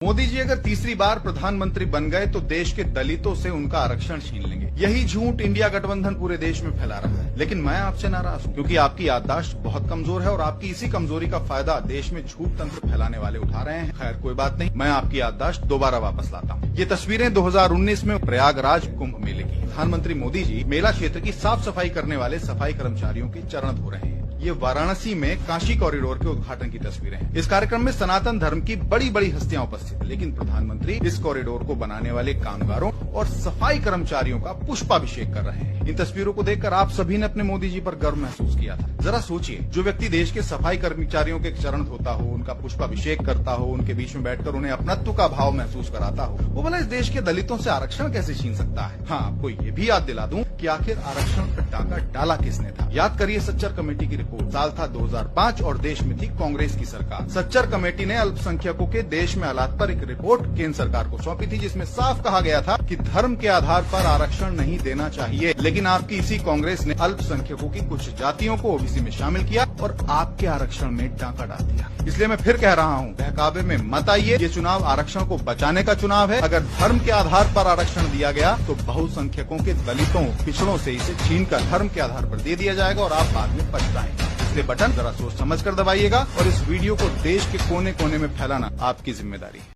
मोदी जी अगर तीसरी बार प्रधानमंत्री बन गए तो देश के दलितों से उनका आरक्षण छीन लेंगे। यही झूठ इंडिया गठबंधन पूरे देश में फैला रहा है। लेकिन मैं आपसे नाराज हूँ क्योंकि आपकी याददाश्त बहुत कमजोर है और आपकी इसी कमजोरी का फायदा देश में झूठ तंत्र फैलाने वाले उठा रहे हैं। खैर कोई बात नहीं, मैं आपकी याददाश्त दोबारा वापस लाता हूँ। ये तस्वीरें 2019 में प्रयागराज कुंभ मेले की। प्रधानमंत्री मोदी जी मेला क्षेत्र की साफ सफाई करने वाले सफाई कर्मचारियों के चरण धो रहे हैं। ये वाराणसी में काशी कॉरिडोर के उद्घाटन की तस्वीरें हैं। इस कार्यक्रम में सनातन धर्म की बड़ी बड़ी हस्तियां उपस्थित हैं, लेकिन प्रधानमंत्री इस कॉरिडोर को बनाने वाले कामगारों और सफाई कर्मचारियों का पुष्पाभिषेक कर रहे हैं। इन तस्वीरों को देखकर आप सभी ने अपने मोदी जी पर गर्व महसूस किया था। जरा सोचिए, जो व्यक्ति देश के सफाई कर्मचारियों के चरण धोता हो, उनका पुष्पाभिषेक करता हो, उनके बीच में बैठकर उन्हें अपनत्व का भाव महसूस कराता हो, वो भला इस देश के दलितों से आरक्षण कैसे छीन सकता है। हाँ, आपको ये भी याद दिला दूं कि आखिर आरक्षण का डाका डाला किसने था। याद करिए सच्चर कमेटी की रिपोर्ट। साल था 2005 और देश में थी कांग्रेस की सरकार। सच्चर कमेटी ने अल्पसंख्यकों के देश में हालात पर एक रिपोर्ट केंद्र सरकार को सौंपी थी, जिसमें साफ कहा गया था कि धर्म के आधार पर आरक्षण नहीं देना चाहिए। लेकिन आपकी इसी कांग्रेस ने अल्पसंख्यकों की कुछ जातियों को ओबीसी में शामिल किया और आपके आरक्षण में डाका डाल दिया। इसलिए मैं फिर कह रहा हूँ, बहकावे में मत आइए। ये चुनाव आरक्षण को बचाने का चुनाव है। अगर धर्म के आधार पर आरक्षण दिया गया तो बहुसंख्यकों के दलितों पिछड़ों से इसे छीनकर धर्म के आधार पर दे दिया जाएगा और आप बाद में पछताएंगे। इसलिए बटन जरा सोच समझ कर दबाइएगा और इस वीडियो को देश के कोने कोने में फैलाना आपकी जिम्मेदारी है।